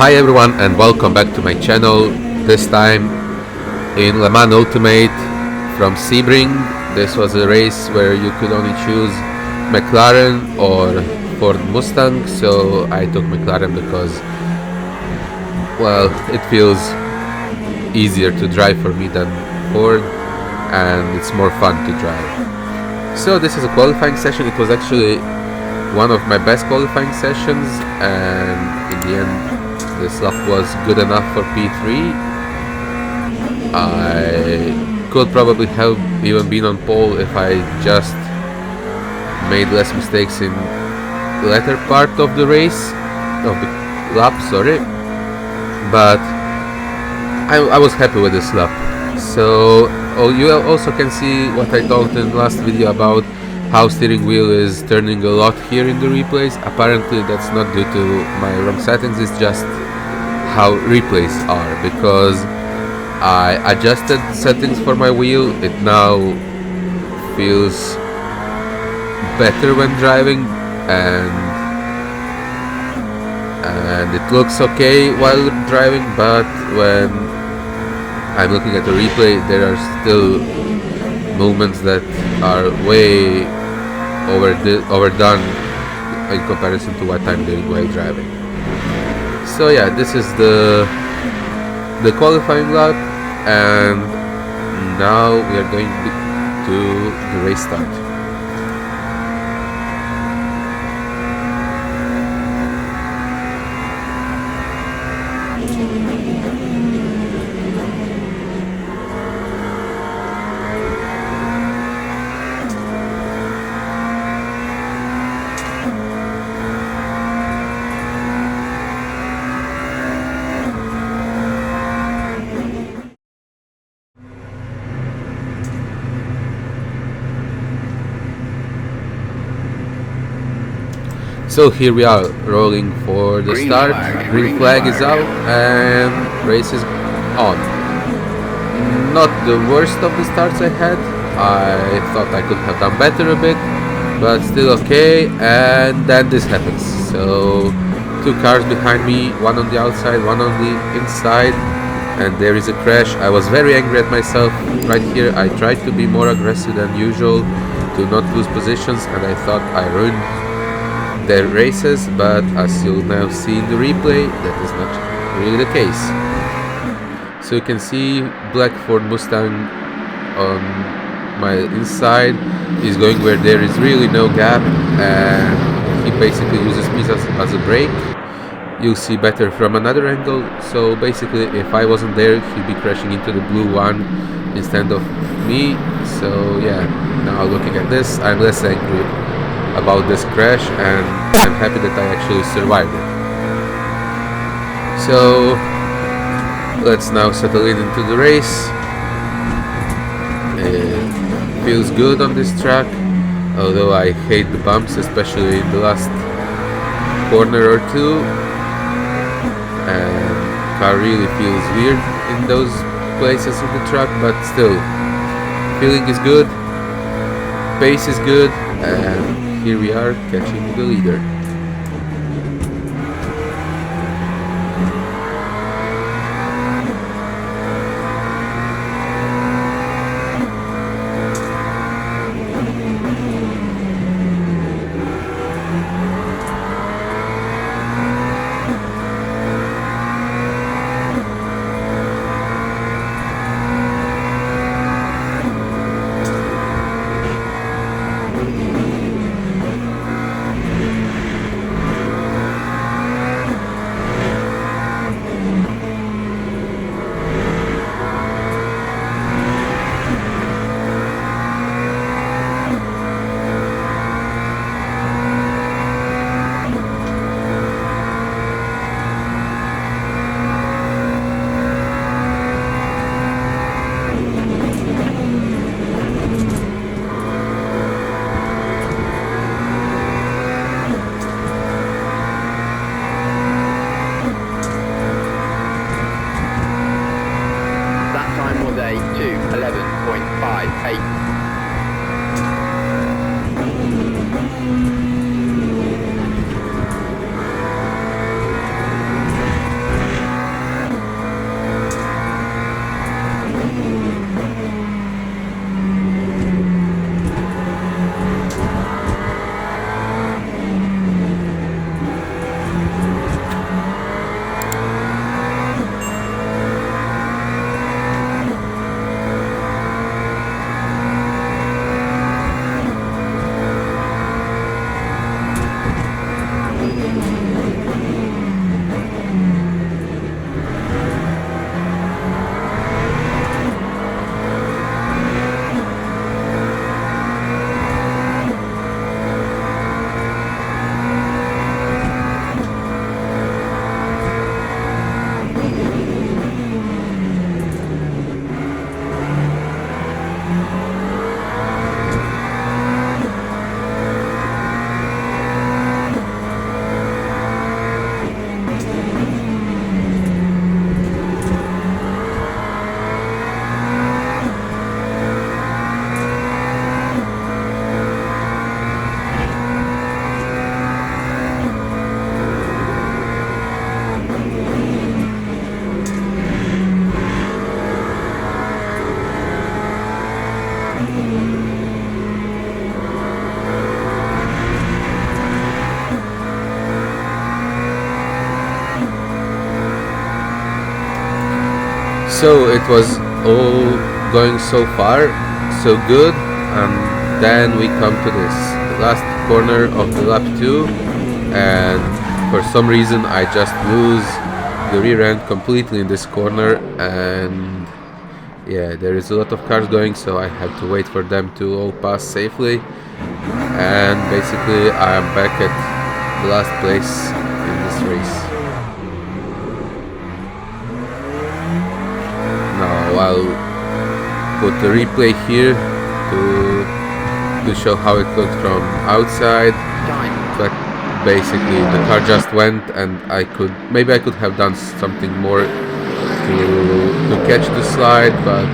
Hi everyone and welcome back to my channel, this time in Le Mans Ultimate from Sebring. This was a race where you could only choose McLaren or Ford Mustang, so I took McLaren because, well, it feels easier to drive for me than Ford and it's more fun to drive. So this is a qualifying session. It was actually one of my best qualifying sessions, and in the end this lap was good enough for P3. I could probably have even been on pole if I just made less mistakes in the latter part of the race, of the lap, sorry. But I was happy with this lap. So you also can see what I talked in the last video about how steering wheel is turning a lot here in the replays. Apparently that's not due to my wrong settings, it's just how replays are, because I adjusted settings for my wheel. It now feels better when driving, and it looks okay while driving, but when I'm looking at the replay there are still movements that are way overdone in comparison to what I'm doing while driving. So yeah, this is the qualifying lap, and now we are going to the race start. So here we are, rolling for the start. Green flag is out and race is on. Not the worst of the starts I had. I thought I could have done better a bit, but still okay. And then this happens. So two cars behind me, one on the outside, one on the inside, and there is a crash. I was very angry at myself right here. I tried to be more aggressive than usual to not lose positions, and I thought I ruined their races, but as you'll now see in the replay, that is not really the case. So you can see black Ford Mustang on my inside is going where there is really no gap, and he basically uses me as a brake. You'll see better from another angle. So basically if I wasn't there, he'd be crashing into the blue one instead of me. So yeah, now looking at this, I'm less angry about this crash, and I'm happy that I actually survived it. So let's now settle into the race. It feels good on this track, although I hate the bumps, especially in the last corner or two, and car really feels weird in those places of the track, but still, feeling is good, pace is good, and here we are catching the leader. So it was all going so far, so good, and then we come to this last corner of the lap 2, and for some reason I just lose the rear end completely in this corner, and yeah, there is a lot of cars going, so I have to wait for them to all pass safely, and basically I am back at the last place in this race. Now I'll put the replay here to show how it looked from outside, but basically the car just went, and maybe I could have done something more to catch the slide, but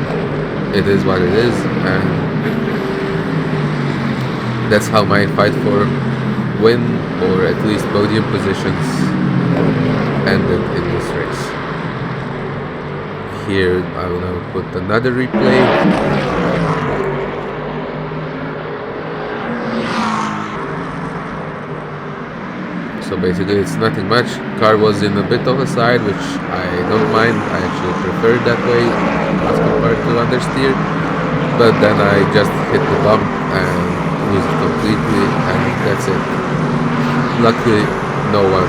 it is what it is, and that's how my fight for win, or at least podium positions, ended in this race. Here I will now put another replay. So basically it's nothing much. Car was in a bit of a side, which I don't mind. I actually prefer it that way as compared to understeer. But then I just hit the bump and lose it completely, and that's it. Luckily no one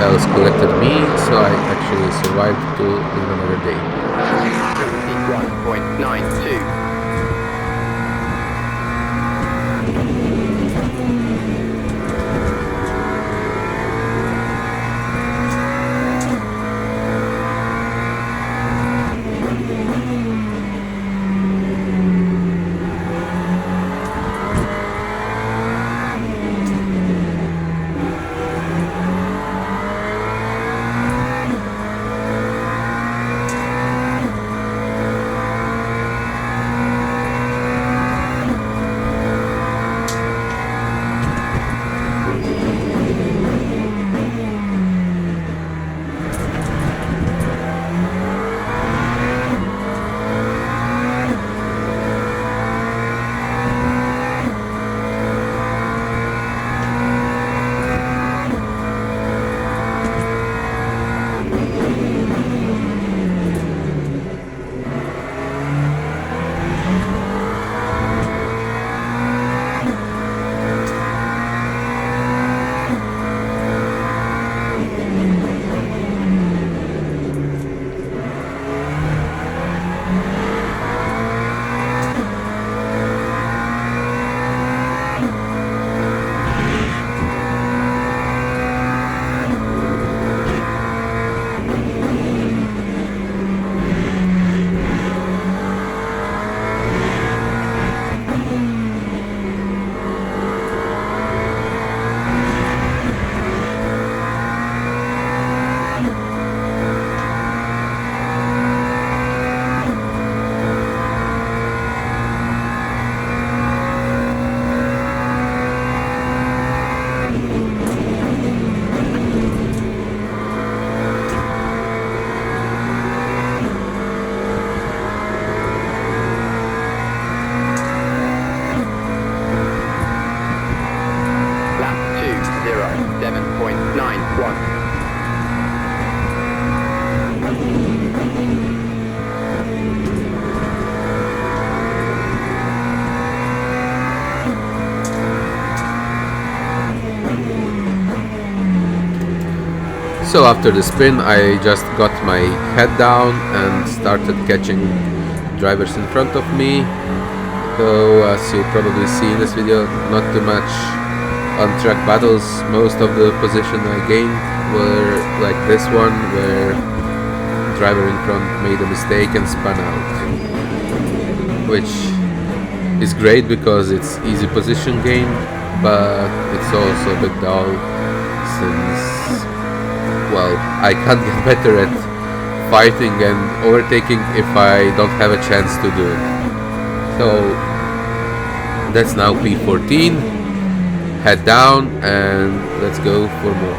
else collected me, so I actually survived to live another day. 71.92. So after the spin I just got my head down and started catching drivers in front of me. Though as you'll probably see in this video, not too much on track battles. Most of the position I gained were like this one, where driver in front made a mistake and spun out, which is great because it's easy position game, but it's also a bit dull since, well, I can't get better at fighting and overtaking if I don't have a chance to do it. So that's now P14, head down and let's go for more.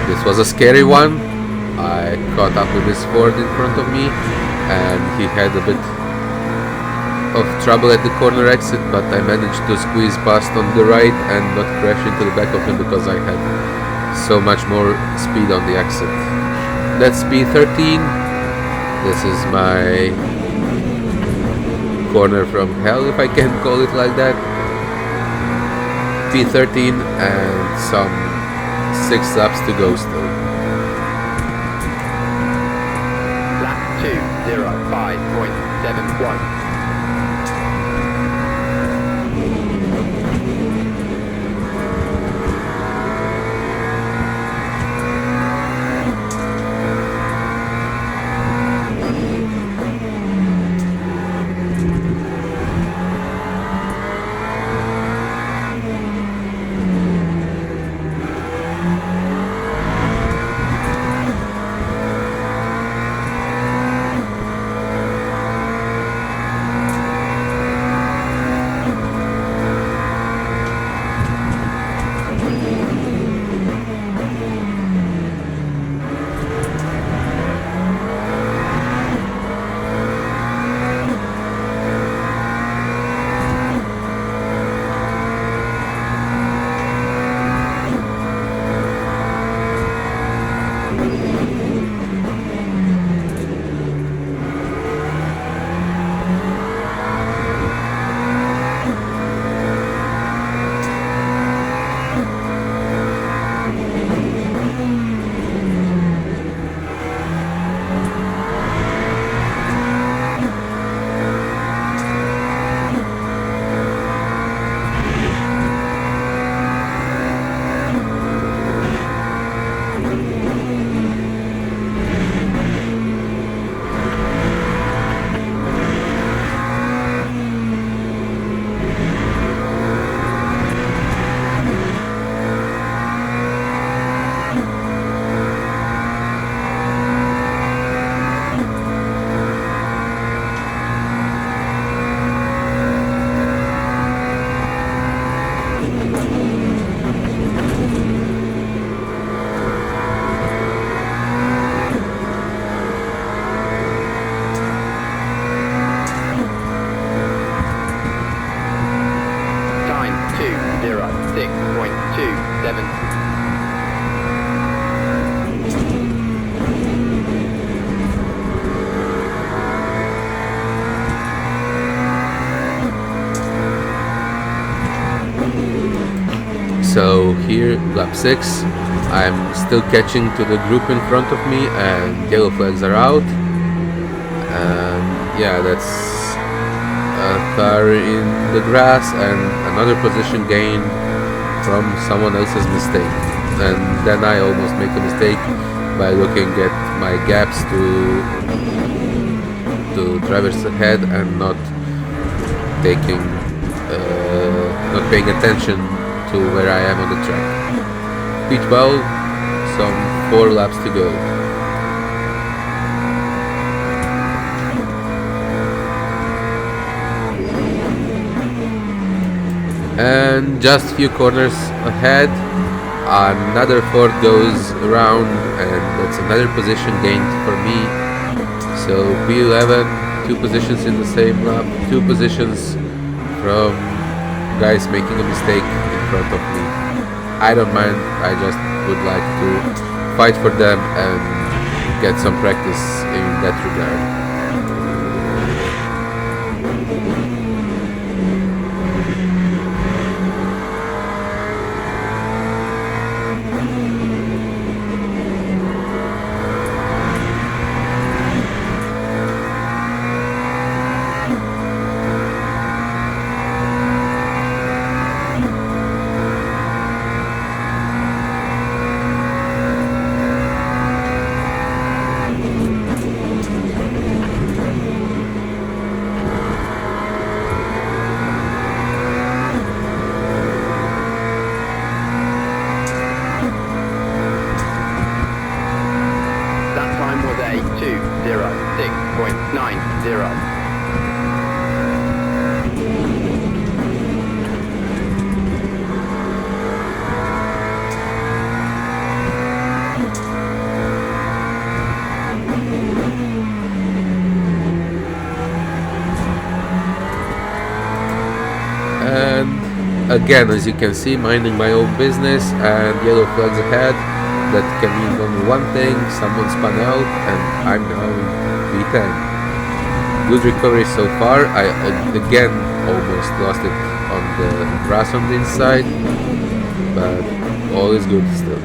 This was a scary one. I caught up with this Ford in front of me, and he had a bit of trouble at the corner exit, but I managed to squeeze past on the right and not crash into the back of him because I had so much more speed on the exit. That's P13. This is my corner from hell, if I can call it like that. P13 and some 6 laps to go still. Lap 2:05.71. So here, lap 6, I'm still catching to the group in front of me and yellow flags are out. And yeah, that's a car in the grass and another position gain from someone else's mistake. And then I almost make a mistake by looking at my gaps to drivers ahead and not paying attention to where I am on the track. P12, some 4 laps to go. And just a few corners ahead, another Ford goes around and that's another position gained for me. So P11, 2 positions in the same lap, 2 positions from guys making a mistake in front of me. I don't mind, I just would like to fight for them and get some practice in that regard. again, as you can see, minding my own business, and yellow flags ahead. That can mean only one thing: someone spun out, and I'm now in V10. Good recovery so far. I again almost lost it on the grass on the inside, but all is good still.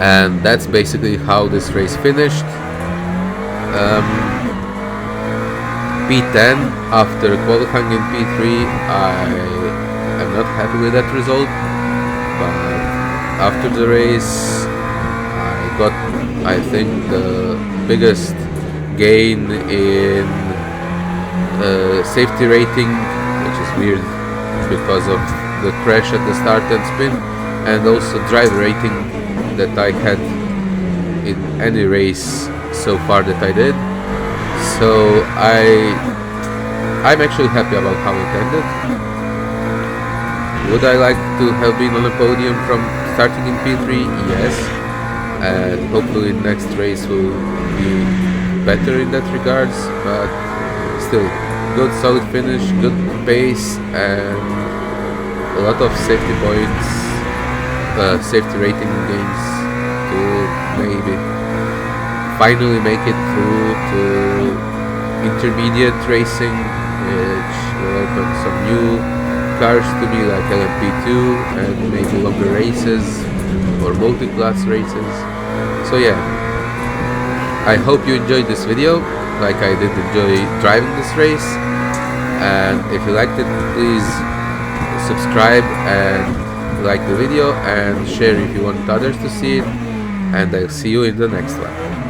And that's basically how this race finished. P10 after qualifying in P3. I am not happy with that result, but after the race I got, I think, the biggest gain in safety rating, which is weird because of the crash at the start and spin, and also driver rating that I had in any race so far that I did. So I'm actually happy about how it ended. Would I like to have been on a podium from starting in P3? Yes, and hopefully next race will be better in that regards, but still good solid finish, good pace, and a lot of safety points, safety rating gains to maybe finally make it through to intermediate racing, which will open some new cars to me like LMP2 and maybe longer races or multi-class races. So yeah, I hope you enjoyed this video like I did enjoy driving this race, and if you liked it, please subscribe and like the video and share if you want others to see it, and I'll see you in the next one.